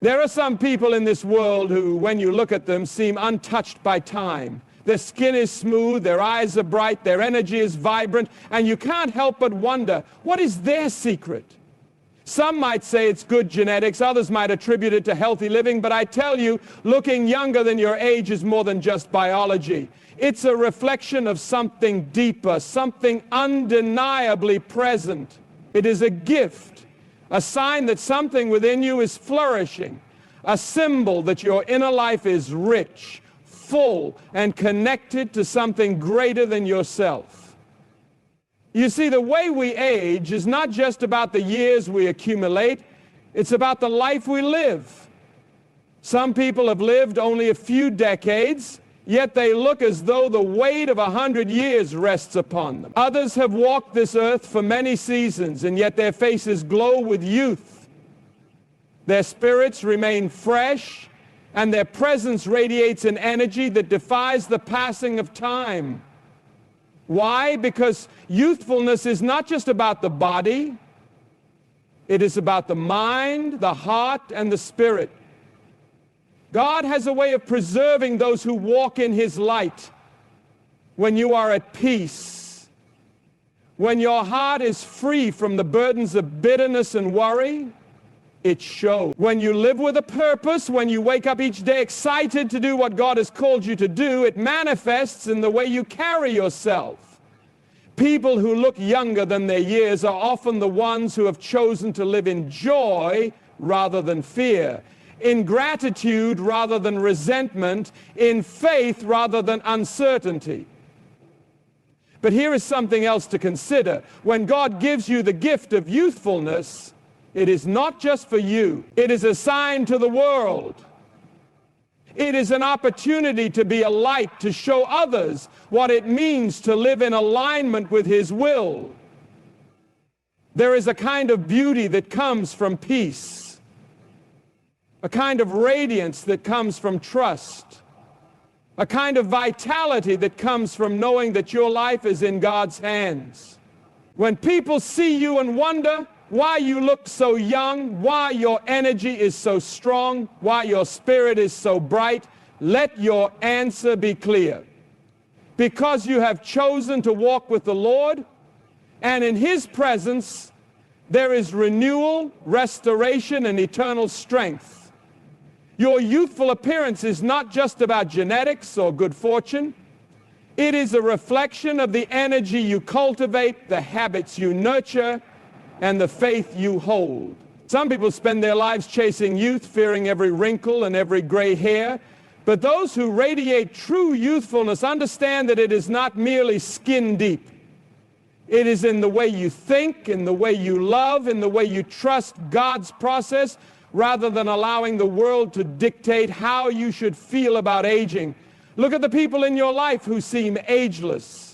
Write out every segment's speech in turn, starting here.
There are some people in this world who, when you look at them, seem untouched by time. Their skin is smooth, their eyes are bright, their energy is vibrant, and you can't help but wonder, what is their secret? Some might say it's good genetics, others might attribute it to healthy living, but I tell you, looking younger than your age is more than just biology. It's a reflection of something deeper, something undeniably present. It is a gift, a sign that something within you is flourishing, a symbol that your inner life is rich, full, and connected to something greater than yourself. You see, the way we age is not just about the years we accumulate, it's about the life we live. Some people have lived only a few decades, yet they look as though the weight of 100 years rests upon them. Others have walked this earth for many seasons, and yet their faces glow with youth. Their spirits remain fresh, and their presence radiates an energy that defies the passing of time. Why? Because youthfulness is not just about the body, it is about the mind, the heart, and the spirit. God has a way of preserving those who walk in His light. When you are at peace, when your heart is free from the burdens of bitterness and worry, it shows. When you live with a purpose, when you wake up each day excited to do what God has called you to do, it manifests in the way you carry yourself. People who look younger than their years are often the ones who have chosen to live in joy rather than fear, in gratitude rather than resentment, in faith rather than uncertainty. But here is something else to consider. When God gives you the gift of youthfulness, it is not just for you. It is a sign to the world. It is an opportunity to be a light, to show others what it means to live in alignment with His will. There is a kind of beauty that comes from peace, a kind of radiance that comes from trust, a kind of vitality that comes from knowing that your life is in God's hands. When people see you and wonder why you look so young, why your energy is so strong, why your spirit is so bright, let your answer be clear. Because you have chosen to walk with the Lord, and in His presence there is renewal, restoration, and eternal strength. Your youthful appearance is not just about genetics or good fortune. It is a reflection of the energy you cultivate, the habits you nurture, and the faith you hold. Some people spend their lives chasing youth, fearing every wrinkle and every gray hair. But those who radiate true youthfulness understand that it is not merely skin deep. It is in the way you think, in the way you love, in the way you trust God's process, rather than allowing the world to dictate how you should feel about aging. Look at the people in your life who seem ageless.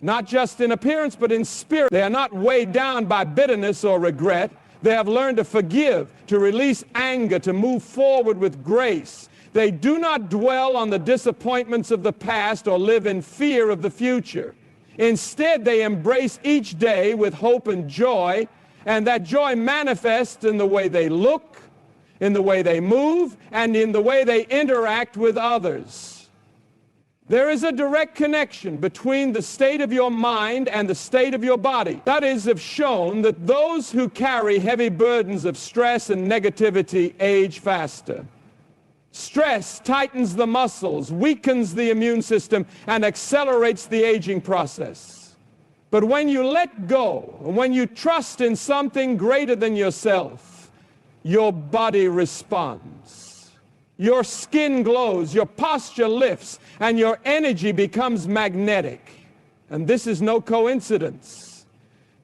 Not just in appearance, but in spirit. They are not weighed down by bitterness or regret. They have learned to forgive, to release anger, to move forward with grace. They do not dwell on the disappointments of the past or live in fear of the future. Instead, they embrace each day with hope and joy, and that joy manifests in the way they look, in the way they move, and in the way they interact with others. There is a direct connection between the state of your mind and the state of your body. Studies have shown that those who carry heavy burdens of stress and negativity age faster. Stress tightens the muscles, weakens the immune system, and accelerates the aging process. But when you let go, when you trust in something greater than yourself, your body responds. Your skin glows, your posture lifts, and your energy becomes magnetic. And this is no coincidence.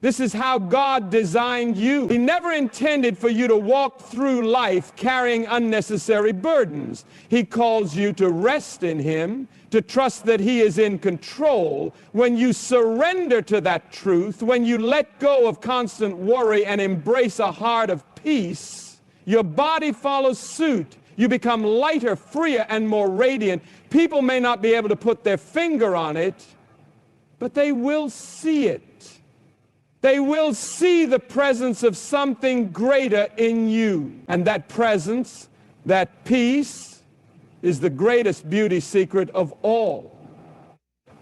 This is how God designed you. He never intended for you to walk through life carrying unnecessary burdens. He calls you to rest in Him, to trust that He is in control. When you surrender to that truth, when you let go of constant worry and embrace a heart of peace, your body follows suit. You become lighter, freer, and more radiant. People may not be able to put their finger on it, but they will see it. They will see the presence of something greater in you. And that presence, that peace, is the greatest beauty secret of all.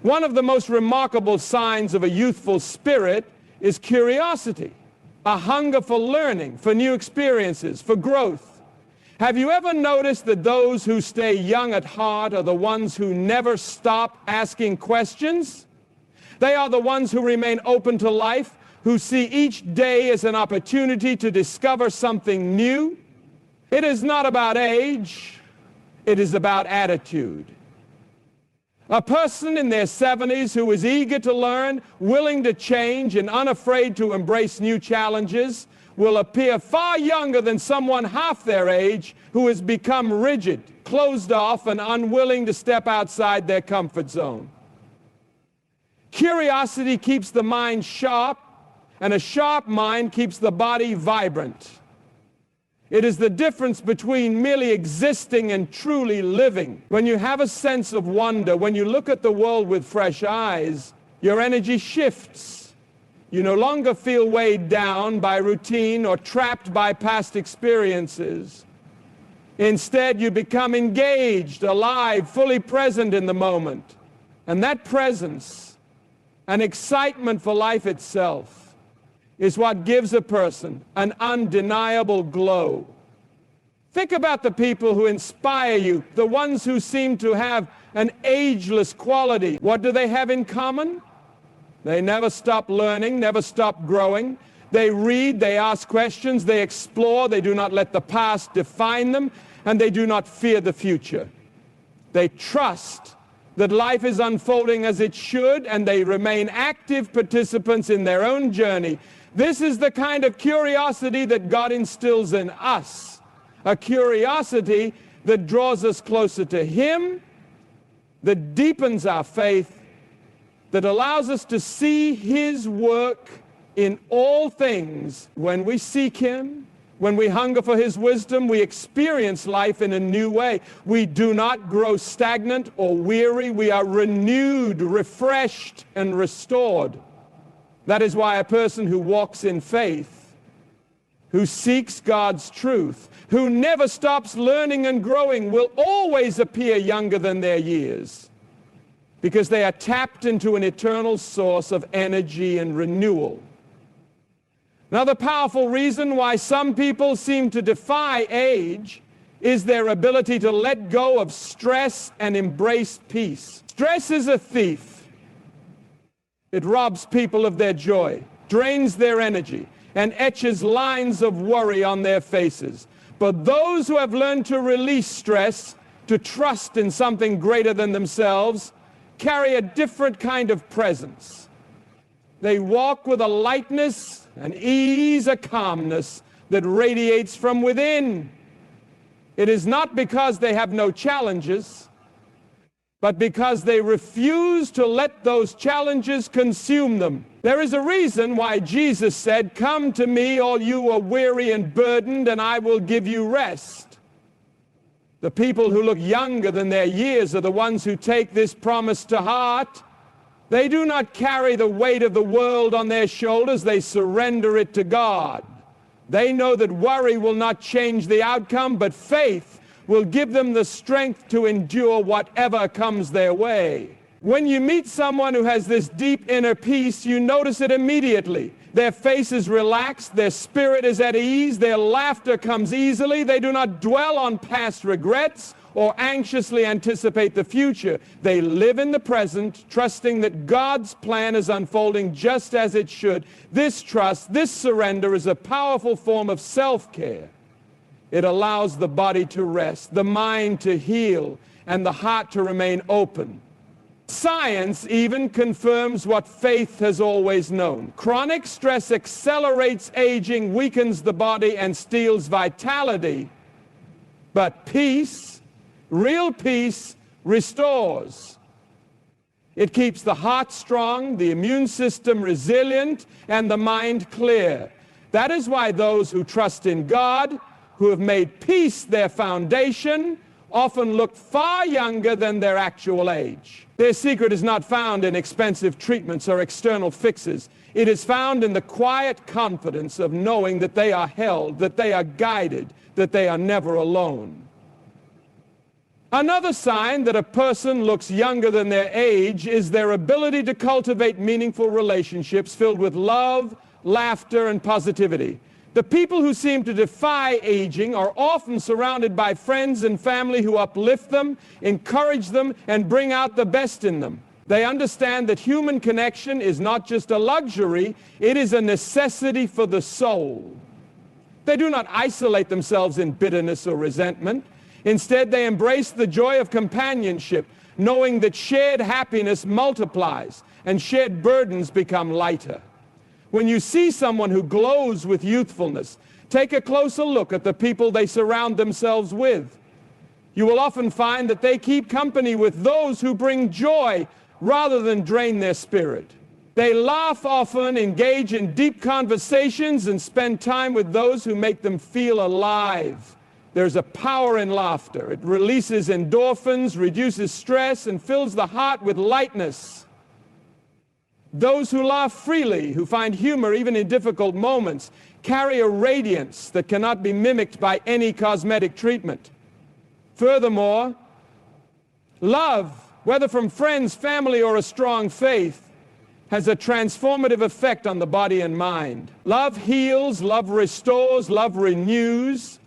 One of the most remarkable signs of a youthful spirit is curiosity, a hunger for learning, for new experiences, for growth. Have you ever noticed that those who stay young at heart are the ones who never stop asking questions? They are the ones who remain open to life, who see each day as an opportunity to discover something new. It is not about age, it is about attitude. A person in their 70s who is eager to learn, willing to change, and unafraid to embrace new challenges will appear far younger than someone half their age who has become rigid, closed off, and unwilling to step outside their comfort zone. Curiosity keeps the mind sharp, and a sharp mind keeps the body vibrant. It is the difference between merely existing and truly living. When you have a sense of wonder, when you look at the world with fresh eyes, your energy shifts. You no longer feel weighed down by routine or trapped by past experiences. Instead, you become engaged, alive, fully present in the moment. And that presence, an excitement for life itself, is what gives a person an undeniable glow. Think about the people who inspire you, the ones who seem to have an ageless quality. What do they have in common? They never stop learning, never stop growing. They read, they ask questions, they explore, they do not let the past define them, and they do not fear the future. They trust that life is unfolding as it should, and they remain active participants in their own journey. This is the kind of curiosity that God instills in us, a curiosity that draws us closer to Him, that deepens our faith, that allows us to see His work in all things. When we seek Him, when we hunger for His wisdom, we experience life in a new way. We do not grow stagnant or weary. We are renewed, refreshed, and restored. That is why a person who walks in faith, who seeks God's truth, who never stops learning and growing, will always appear younger than their years, because they are tapped into an eternal source of energy and renewal. Another powerful reason why some people seem to defy age is their ability to let go of stress and embrace peace. Stress is a thief. It robs people of their joy, drains their energy, and etches lines of worry on their faces. But those who have learned to release stress, to trust in something greater than themselves, carry a different kind of presence. They walk with a lightness, an ease, a calmness that radiates from within. It is not because they have no challenges, but because they refuse to let those challenges consume them. There is a reason why Jesus said, "Come to me, all you who are weary and burdened, and I will give you rest." The people who look younger than their years are the ones who take this promise to heart. They do not carry the weight of the world on their shoulders. They surrender it to God. They know that worry will not change the outcome, but faith will give them the strength to endure whatever comes their way. When you meet someone who has this deep inner peace, you notice it immediately. Their face is relaxed, their spirit is at ease, their laughter comes easily. They do not dwell on past regrets or anxiously anticipate the future. They live in the present, trusting that God's plan is unfolding just as it should. This trust, this surrender is a powerful form of self-care. It allows the body to rest, the mind to heal, and the heart to remain open. Science even confirms what faith has always known. Chronic stress accelerates aging, weakens the body, and steals vitality. But peace, real peace, restores. It keeps the heart strong, the immune system resilient, and the mind clear. That is why those who trust in God, who have made peace their foundation, often look far younger than their actual age. Their secret is not found in expensive treatments or external fixes. It is found in the quiet confidence of knowing that they are held, that they are guided, that they are never alone. Another sign that a person looks younger than their age is their ability to cultivate meaningful relationships filled with love, laughter, and positivity. The people who seem to defy aging are often surrounded by friends and family who uplift them, encourage them, and bring out the best in them. They understand that human connection is not just a luxury, it is a necessity for the soul. They do not isolate themselves in bitterness or resentment. Instead, they embrace the joy of companionship, knowing that shared happiness multiplies and shared burdens become lighter. When you see someone who glows with youthfulness, take a closer look at the people they surround themselves with. You will often find that they keep company with those who bring joy rather than drain their spirit. They laugh often, engage in deep conversations, and spend time with those who make them feel alive. There's a power in laughter. It releases endorphins, reduces stress, and fills the heart with lightness. Those who laugh freely, who find humor even in difficult moments, carry a radiance that cannot be mimicked by any cosmetic treatment. Furthermore, love, whether from friends, family, or a strong faith, has a transformative effect on the body and mind. Love heals, love restores, love renews.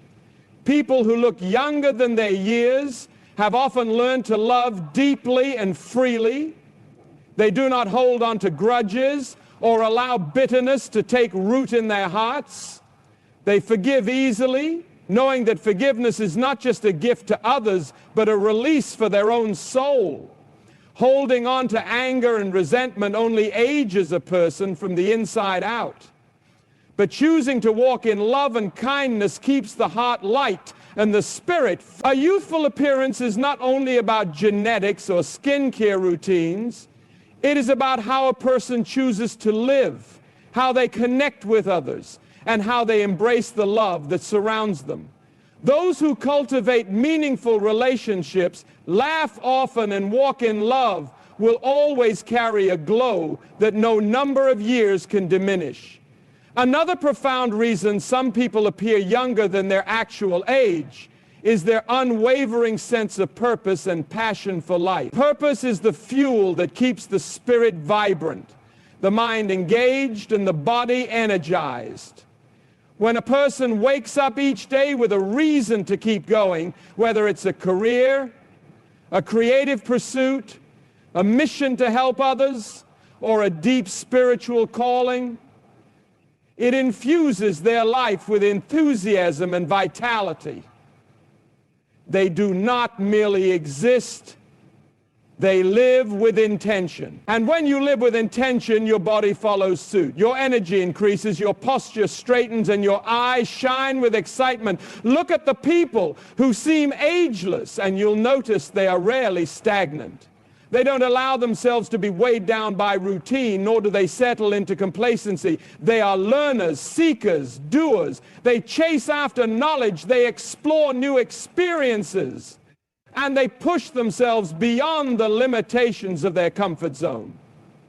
People who look younger than their years have often learned to love deeply and freely. They do not hold on to grudges or allow bitterness to take root in their hearts. They forgive easily, knowing that forgiveness is not just a gift to others, but a release for their own soul. Holding on to anger and resentment only ages a person from the inside out. But choosing to walk in love and kindness keeps the heart light and the spirit. A youthful appearance is not only about genetics or skincare routines. It is about how a person chooses to live, how they connect with others, and how they embrace the love that surrounds them. Those who cultivate meaningful relationships, laugh often, and walk in love will always carry a glow that no number of years can diminish. Another profound reason some people appear younger than their actual age is their unwavering sense of purpose and passion for life. Purpose is the fuel that keeps the spirit vibrant, the mind engaged, and the body energized. When a person wakes up each day with a reason to keep going, whether it's a career, a creative pursuit, a mission to help others, or a deep spiritual calling, it infuses their life with enthusiasm and vitality. They do not merely exist, they live with intention. And when you live with intention, your body follows suit. Your energy increases, your posture straightens, and your eyes shine with excitement. Look at the people who seem ageless, and you'll notice they are rarely stagnant. They don't allow themselves to be weighed down by routine, nor do they settle into complacency. They are learners, seekers, doers. They chase after knowledge. They explore new experiences. And they push themselves beyond the limitations of their comfort zone.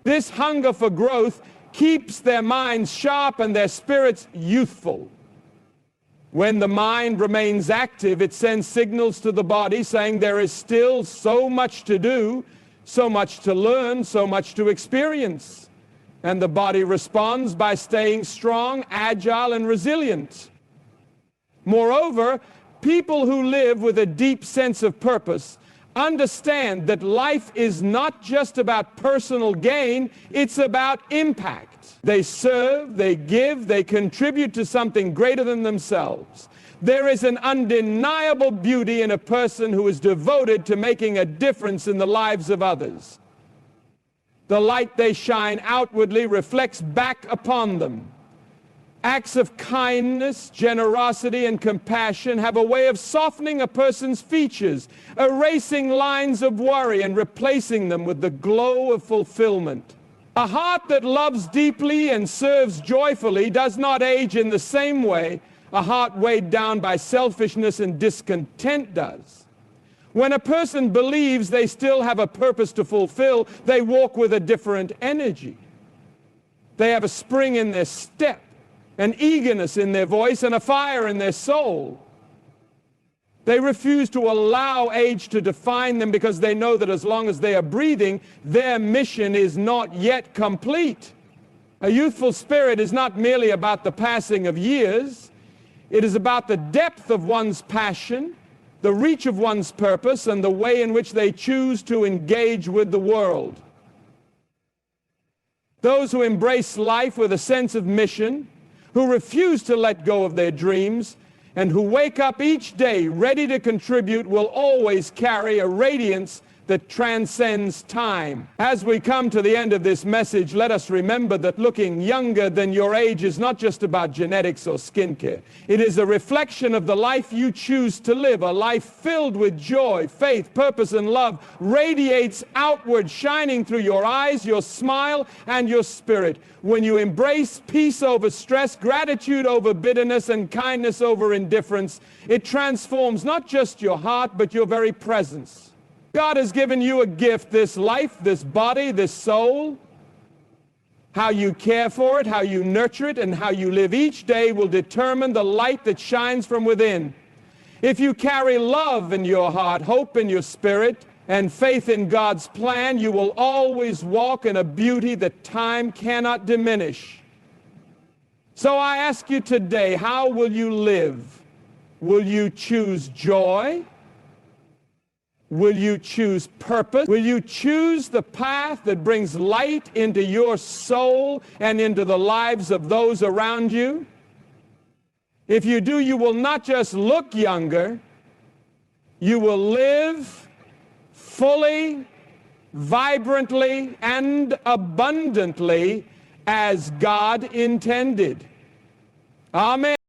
This hunger for growth keeps their minds sharp and their spirits youthful. When the mind remains active, it sends signals to the body saying there is still so much to do, so much to learn, so much to experience. And the body responds by staying strong, agile, and resilient. Moreover, people who live with a deep sense of purpose understand that life is not just about personal gain, it's about impact. They serve, they give, they contribute to something greater than themselves. There is an undeniable beauty in a person who is devoted to making a difference in the lives of others. The light they shine outwardly reflects back upon them. Acts of kindness, generosity, and compassion have a way of softening a person's features, erasing lines of worry and replacing them with the glow of fulfillment. A heart that loves deeply and serves joyfully does not age in the same way a heart weighed down by selfishness and discontent does. When a person believes they still have a purpose to fulfill, they walk with a different energy. They have a spring in their step, an eagerness in their voice, and a fire in their soul. They refuse to allow age to define them because they know that as long as they are breathing, their mission is not yet complete. A youthful spirit is not merely about the passing of years. It is about the depth of one's passion, the reach of one's purpose, and the way in which they choose to engage with the world. Those who embrace life with a sense of mission, who refuse to let go of their dreams, and who wake up each day ready to contribute will always carry a radiance that transcends time. As we come to the end of this message, let us remember that looking younger than your age is not just about genetics or skincare. It is a reflection of the life you choose to live, a life filled with joy, faith, purpose, and love, radiates outward, shining through your eyes, your smile, and your spirit. When you embrace peace over stress, gratitude over bitterness, and kindness over indifference, it transforms not just your heart, but your very presence. God has given you a gift, this life, this body, this soul. How you care for it, how you nurture it, and how you live each day will determine the light that shines from within. If you carry love in your heart, hope in your spirit, and faith in God's plan, you will always walk in a beauty that time cannot diminish. So I ask you today, how will you live? Will you choose joy? Will you choose purpose? Will you choose the path that brings light into your soul and into the lives of those around you? If you do, you will not just look younger, you will live fully, vibrantly, and abundantly as God intended. Amen.